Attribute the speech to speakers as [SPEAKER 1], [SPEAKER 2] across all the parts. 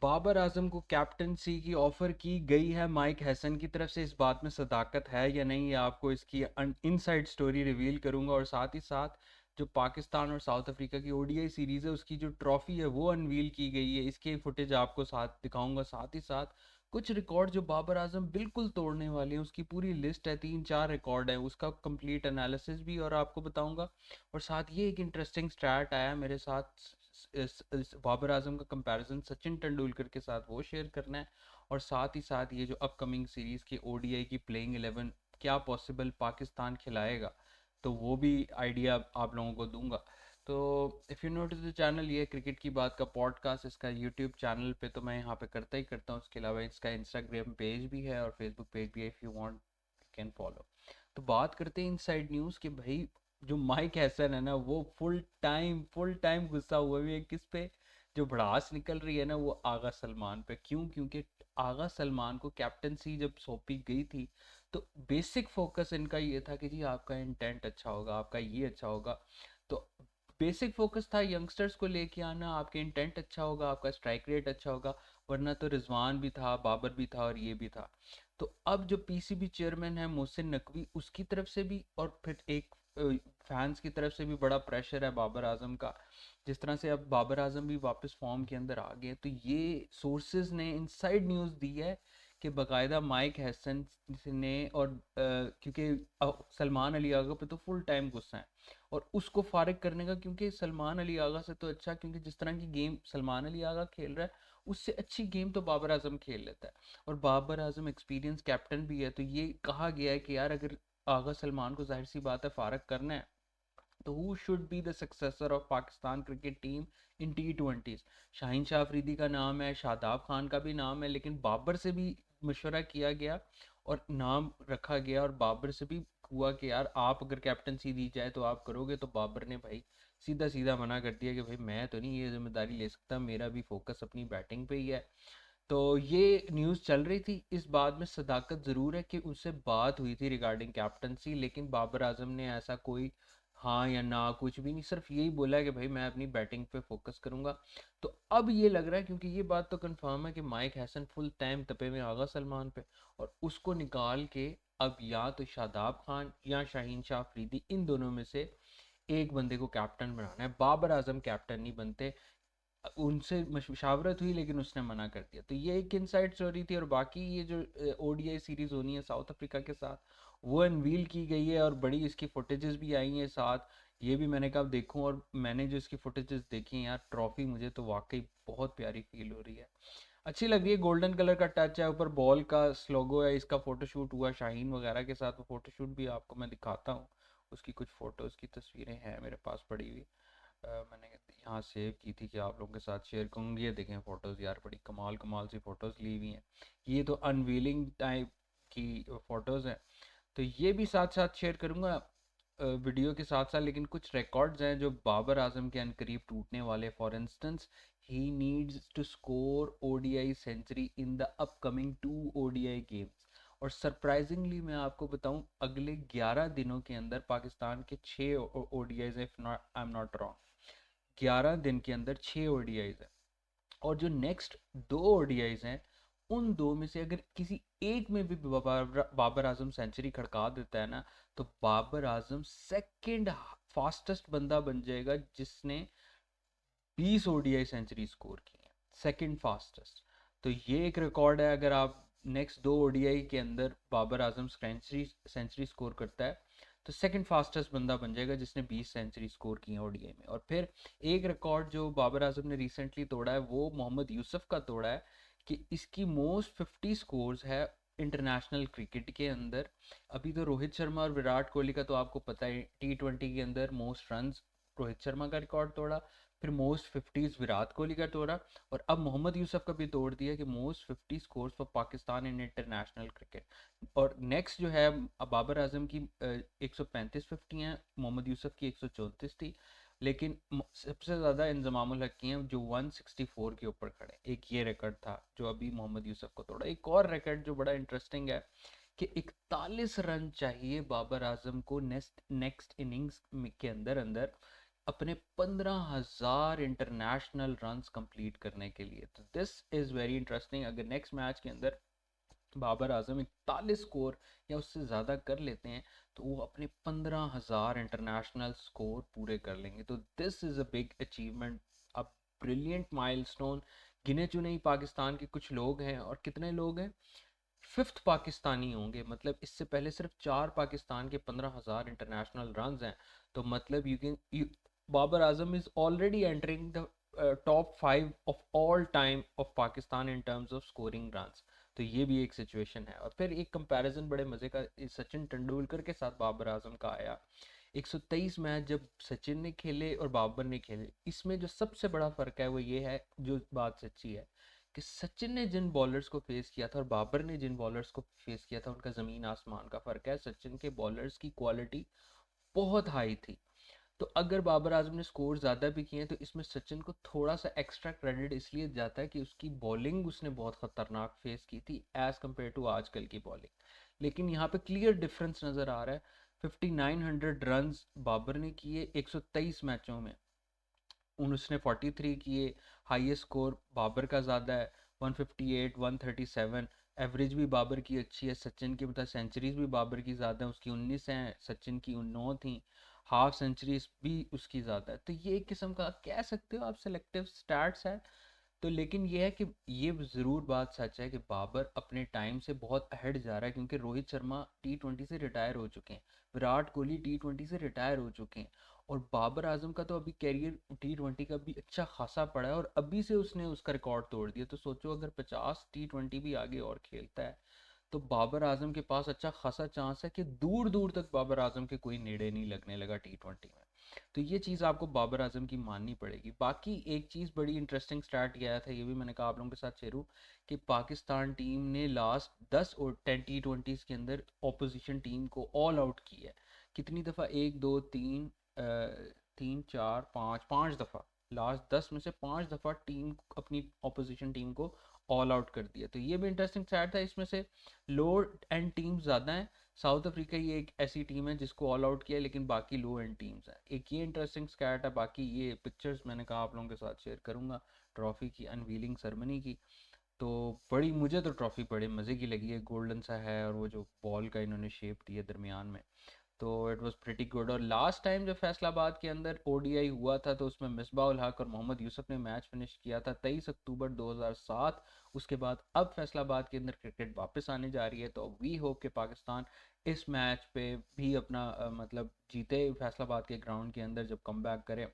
[SPEAKER 1] बाबर आजम को कैप्टनसी की ऑफर की गई है माइक हैसन की तरफ से। इस बात में सदाकत है या नहीं, ये आपको इसकी इनसाइड स्टोरी रिवील करूंगा, और साथ ही साथ जो पाकिस्तान और साउथ अफ्रीका की ओडीआई सीरीज़ है उसकी जो ट्रॉफी है वो अनवील की गई है, इसके फुटेज आपको साथ दिखाऊंगा। साथ ही साथ कुछ रिकॉर्ड जो बाबर आजम बिल्कुल तोड़ने वाले हैं, उसकी पूरी लिस्ट है, 3-4 रिकॉर्ड है, उसका कंप्लीट एनालिसिस भी और आपको बताऊंगा। और साथ ये एक इंटरेस्टिंग स्टैट आया मेरे साथ, इस बाबर आजम का कंपैरिजन सचिन तेंदुलकर के साथ, वो शेयर करना है। और साथ ही साथ ये जो अपकमिंग सीरीज़ की ओडीआई की प्लेइंग 11 क्या पॉसिबल पाकिस्तान खिलाएगा, तो वो भी आइडिया आप लोगों को दूंगा। तो if you know to the channel, ये क्रिकेट की बात का पॉडकास्ट इसका यूट्यूब चैनल पे तो मैं यहाँ पे करता ही करता हूँ, उसके अलावा इसका इंस्टाग्राम पेज भी है और फेसबुक पेज भी है, if you want can follow. तो बात करते हैं इनसाइड न्यूज़ कि भाई जो माइक हैसन है ना, वो फुल टाइम गुस्सा हुआ भी है किस पे, जो भड़ास निकल रही है ना वो आगा सलमान पे। क्यों? क्योंकि आगा सलमान को कैप्टनसी जब सौंपी गई थी तो बेसिक फोकस इनका ये था कि जी आपका इंटेंट अच्छा होगा, आपका ये अच्छा होगा। तो बेसिक फोकस था यंगस्टर्स को लेके आना, आपके इंटेंट अच्छा होगा, आपका स्ट्राइक रेट अच्छा होगा। वरना तो रिजवान भी था, बाबर भी था और ये भी था। तो अब जो पीसीबी चेयरमैन है मोहसिन नकवी, उसकी तरफ से भी और फिर एक फैंस की तरफ से भी बड़ा प्रेशर है बाबर आजम का। जिस तरह से अब बाबर आजम भी वापस फॉर्म के अंदर आ गए, तो ये सोर्सेज ने इनसाइड न्यूज़ दी है कि बाकायदा माइक हैसन ने, और क्योंकि सलमान अली आगा पे तो फुल टाइम गुस्सा है और उसको फारिग करने का, क्योंकि सलमान अली आगा से तो अच्छा, क्योंकि जिस तरह की गेम सलमान अली आगा खेल रहा है उससे अच्छी गेम तो बाबर आजम खेल लेता है। और बाबर आजम एक्सपीरियंस कैप्टन भी है, तो ये कहा गया है कि यार अगर आगा सलमान को जाहिर सी बात है फारग करना है, तो who should be the successor of Pakistan cricket team in T20s। Shaheen Shah Afridi का नाम है, शादाब खान का भी नाम है, लेकिन बाबर से भी मशवरा किया गया और नाम रखा गया, और बाबर से भी हुआ कि यार आप अगर कैप्टनसी दी जाए तो आप करोगे, तो बाबर ने भाई सीधा सीधा मना कर दिया कि भाई मैं तो नहीं ये जिम्मेदारी ले सकता, मेरा भी फोकस अपनी बैटिंग पे ही है। तो ये न्यूज़ चल रही थी, इस बात में सदाकत ज़रूर है कि उससे बात हुई थी रिगार्डिंग कैप्टनसी, लेकिन बाबर आजम ने ऐसा कोई हाँ या ना कुछ भी नहीं, सिर्फ यही बोला है कि भाई मैं अपनी बैटिंग पे फोकस करूंगा। तो अब ये लग रहा है, क्योंकि ये बात तो कंफर्म है कि माइक हैसन फुल टाइम तपे में आगा सलमान पे, और उसको निकाल के अब या तो शादाब खान या शाहीन शाह अफरीदी, इन दोनों में से एक बंदे को कैप्टन बनाना है। बाबर आजम कैप्टन नहीं बनते। उनसे मशावरत हुई लेकिन उसने मना कर दिया। तो ये एक इनसाइड स्टोरी थी। और बाकी ये जो ओडीआई सीरीज होनी है साउथ अफ्रीका के साथ, वो अनवील की गई है और बड़ी इसकी फुटेजेस भी आई हैं साथ। ये भी मैंने कहा देखूं, और मैंने जो इसकी फुटेजेस देखी हैं यार, ट्रॉफी मुझे तो वाकई बहुत प्यारी फील हो रही है, अच्छी लग रही है। गोल्डन कलर का टच है, ऊपर बॉल का स्लोगो है। इसका फोटोशूट हुआ शाहीन वगैरह के साथ, वो फोटोशूट भी आपको मैं दिखाता हूँ। उसकी कुछ फोटोज़ की तस्वीरें हैं मेरे पास पड़ी हुई, मैंने यहाँ सेव की थी कि आप लोगों के साथ शेयर करूँगी। ये देखें फ़ोटोज़ यार, बड़ी कमाल कमाल सी फ़ोटोज़ ली हुई हैं। ये तो अनवीलिंग टाइप की फ़ोटोज़ हैं, तो ये भी साथ साथ शेयर करूँगा वीडियो के साथ साथ। लेकिन कुछ रिकॉर्ड्स हैं जो बाबर आजम के अनकरीब टूटने वाले। For instance, he needs to score ODI century in the upcoming 2 ODI games. और सरप्राइजिंगली मैं आपको बताऊं, अगले 11 दिनों के अंदर पाकिस्तान के 6 ODIs, if not I am not wrong, 11 दिन के अंदर 6 ओडीआईज हैं। और जो नेक्स्ट 2 ओडीआईज हैं, उन दो में से अगर किसी एक में भी बाबर आजम सेंचुरी खड़का देता है ना, तो बाबर आजम सेकंड फास्टेस्ट बंदा बन जाएगा जिसने 20 ओडीआई सेंचुरी स्कोर की है, सेकंड फास्टेस्ट। तो ये एक रिकॉर्ड है। अगर आप नेक्स्ट 2 ओडीआई के अंदर Babar Azam century century score करता है, तो सेकंड फास्टेस्ट बंदा बन जाएगा जिसने 20 सेंचुरी स्कोर की है ओडीआई में। और फिर एक रिकॉर्ड जो बाबर आजम ने रिसेंटली तोड़ा है, वो मोहम्मद यूसुफ का तोड़ा है, कि इसकी मोस्ट 50 स्कोर्स है इंटरनेशनल क्रिकेट के अंदर। अभी तो रोहित शर्मा और विराट कोहली का तो आपको पता है, T20 के अंदर मोस्ट रन्स रोहित शर्मा का रिकॉर्ड तोड़ा, फिर मोस्ट 50s विराट कोहली का तोड़ा, और अब मोहम्मद यूसुफ का भी तोड़ दिया कि most 50 scores for Pakistan in international cricket. और नेक्स्ट जो है बाबर आजम की 135 50 हैं, मोहम्मद यूसुफ की 134 थी, लेकिन सबसे ज़्यादा इंजमामुल हक की हैं जो 164 के ऊपर खड़े। एक ये रिकॉर्ड था जो अभी मोहम्मद यूसुफ को तोड़ा। एक और रिकॉर्ड जो बड़ा इंटरेस्टिंग है कि 41 रन चाहिए बाबर आजम को नेक्स्ट नेक्स्ट इनिंग्स के अंदर अंदर अपने 15,000 इंटरनेशनल रन्स कंप्लीट करने के लिए। तो दिस इज़ वेरी इंटरेस्टिंग। अगर नेक्स्ट मैच के अंदर बाबर आजम 41 स्कोर या उससे ज़्यादा कर लेते हैं तो वो अपने 15,000 इंटरनेशनल स्कोर पूरे कर लेंगे। तो this is a big achievement, a brilliant milestone. गिने चुने ही पाकिस्तान के कुछ लोग हैं, और कितने लोग हैं, फिफ्थ पाकिस्तानी होंगे। मतलब इससे पहले सिर्फ 4 पाकिस्तान के 15,000 इंटरनेशनल रन हैं। तो मतलब Babar Azam is already entering the top 5 of all time of Pakistan in terms of scoring run. तो ये भी एक सिचुएशन है। और फिर एक कंपैरिजन बड़े मज़े का सचिन तेंदुलकर के साथ बाबर आजम का आया। 123 मैच जब सचिन ने खेले और बाबर ने खेले, इसमें जो सबसे बड़ा फ़र्क है वो ये है, जो बात सच्ची है, कि सचिन ने जिन बॉलर्स को फेस किया था और बाबर ने जिन बॉलर्स को फेस किया था, उनका ज़मीन आसमान का फ़र्क है। सचिन के बॉलर्स की क्वालिटी बहुत हाई थी। तो अगर बाबर आजम ने स्कोर ज़्यादा भी किए हैं तो इसमें सचिन को थोड़ा सा एक्स्ट्रा क्रेडिट इसलिए जाता है कि उसकी बॉलिंग उसने बहुत ख़तरनाक फेस की थी एज़ कम्पेयर टू आजकल की बॉलिंग। लेकिन यहाँ पे क्लियर डिफरेंस नज़र आ रहा है। 5900 रन बाबर ने किए 123 मैचों में, उसने 43 किए। हाईएस्ट स्कोर बाबर का ज़्यादा है, 158, 137। एवरेज भी बाबर की अच्छी है। सचिन की मतलब सेंचुरीज भी बाबर की ज़्यादा है, उसकी 19 हैं, सचिन की 9 थी। हाफ सेंचुरीज भी उसकी ज़्यादा है। तो ये एक किस्म का कह सकते हो आप सिलेक्टिव स्टैट्स है। तो लेकिन ये है कि ये ज़रूर बात सच है कि बाबर अपने टाइम से बहुत अहेड जा रहा है, क्योंकि रोहित शर्मा T20 से रिटायर हो चुके हैं, विराट कोहली T20 से रिटायर हो चुके हैं, और बाबर आजम का तो अभी कैरियर T20 का भी अच्छा खासा पड़ा है, और अभी से उसने उसका रिकॉर्ड तोड़ दिया। तो सोचो अगर 50 T20 भी आगे और खेलता है तो बाबर आजम के पास अच्छा खासा चांस है कि दूर दूर तक बाबर आजम के कोई नेड़े नहीं लगने लगा T20 में। तो ये चीज़ आपको बाबर आजम की माननी पड़ेगी। बाकी एक चीज़ बड़ी इंटरेस्टिंग स्टार्ट किया था, ये भी मैंने कहा आप लोगों के साथ शेयर, कि पाकिस्तान टीम ने लास्ट 10 और 10 T20s के अंदर ऑपोजिशन टीम को ऑल आउट किया है। कितनी दफ़ा, 1 2 3 4 5 लास्ट 10 में से 5 दफ़ा टीम अपनी ऑपोजिशन टीम को ऑल आउट कर दिया। तो ये भी इंटरेस्टिंग स्टैट था। इसमें से लो एंड टीम ज़्यादा हैं। साउथ अफ्रीका ये एक ऐसी टीम है जिसको ऑल आउट किया, लेकिन बाकी लो एंड टीम्स हैं। एक ये इंटरेस्टिंग स्टैट है। बाकी ये पिक्चर्स मैंने कहा आप लोगों के साथ शेयर करूंगा ट्रॉफी की अनवीलिंग सेरेमनी की। तो बड़ी, मुझे तो ट्रॉफी बड़े मज़े की लगी है। गोल्डन सा है और वो जो बॉल का इन्होंने शेप दी है दरमियान में, तो इट वाज प्रीटी गुड। और लास्ट टाइम जब फैसलाबाद के अंदर ओडीआई हुआ था तो उसमें मिसबा उल हक और मोहम्मद यूसुफ ने मैच फिनिश किया था 23 अक्टूबर 2007। उसके बाद अब फैसलाबाद के अंदर क्रिकेट वापस आने जा रही है, तो वी होप कि पाकिस्तान इस मैच पे भी अपना मतलब जीते फैसलाबाद के ग्राउंड के अंदर जब कम बैक करे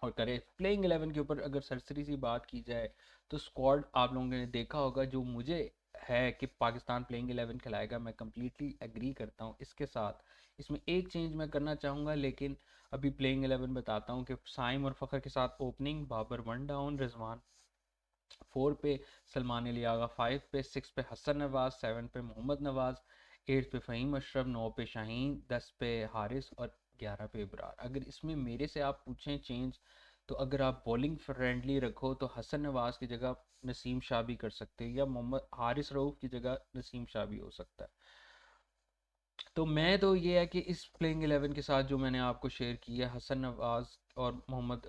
[SPEAKER 1] और करे। प्लेइंग 11 के ऊपर अगर सरसरी सी बात की जाए तो स्क्वाड आप लोगों ने देखा होगा, जो मुझे है कि पाकिस्तान प्लेइंग 11 खिलाएगा, मैं कम्प्लीटली एग्री करता हूँ इसके साथ। इसमें एक चेंज मैं करना चाहूँगा, लेकिन अभी प्लेइंग 11 बताता हूँ कि साइम और फ़खर के साथ ओपनिंग, बाबर 1 डाउन, रिजवान 4 पे, सलमान अली आगा 5 पे, 6 पे हसन नवाज, 7 पे मोहम्मद नवाज, 8 पे फ़हीम अशरफ, 9 पे शाहीन, 10 पे हारिस और 11 पे इब्रार। अगर इसमें मेरे से आप पूछें चेंज, तो अगर आप बॉलिंग फ्रेंडली रखो तो हसन नवाज की जगह नसीम शाह भी कर सकते हैं, या मोहम्मद हारिस रऊफ की जगह नसीम शाह भी हो सकता है। तो मैं तो ये है कि इस प्लेइंग 11 के साथ जो मैंने आपको शेयर किया, हसन नवाज और मोहम्मद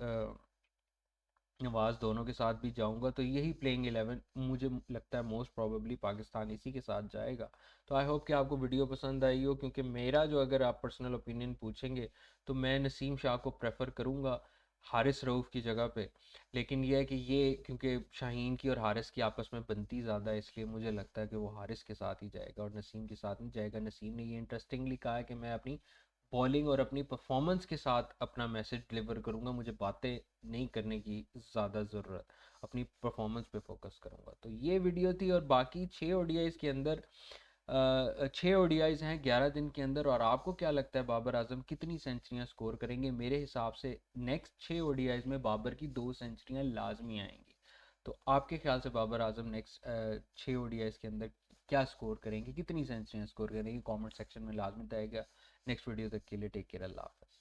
[SPEAKER 1] नवाज दोनों के साथ भी जाऊंगा, तो यही प्लेइंग 11 मुझे लगता है मोस्ट प्रोबेबली पाकिस्तान इसी के साथ जाएगा। तो आई होप कि आपको वीडियो पसंद आई हो, क्योंकि मेरा जो, अगर आप पर्सनल ओपिनियन पूछेंगे तो मैं नसीम शाह को प्रेफर करूंगा हारिस रऊफ की जगह पे। लेकिन यह है कि ये, क्योंकि शाहीन की और हारिस की आपस में बनती ज़्यादा है, इसलिए मुझे लगता है कि वो हारिस के साथ ही जाएगा और नसीम के साथ नहीं जाएगा। नसीम ने ये इंटरेस्टिंगली कहा है कि मैं अपनी बॉलिंग और अपनी परफॉर्मेंस के साथ अपना मैसेज डिलीवर करूंगा, मुझे बातें नहीं करने की ज़्यादा ज़रूरत, अपनी परफॉर्मेंस पे फोकस करूंगा। तो ये वीडियो थी। और बाकी 6 ODIs के अंदर 6 ODIs हैं 11 दिन के अंदर। और आपको क्या लगता है बाबर आजम कितनी सेंचुरियां स्कोर करेंगे? मेरे हिसाब से नेक्स्ट 6 ODIs में बाबर की 2 सेंचुरियां लाजमी आएंगी। तो आपके ख्याल से बाबर आजम नेक्स्ट 6 ODIs के अंदर क्या स्कोर करेंगे, कितनी सेंचुरियां स्कोर करेंगे? कमेंट सेक्शन में लाजमी बताएगा। नेक्स्ट वीडियो तक के लिए टेक केयर, अल्लाह हाफ़िज़।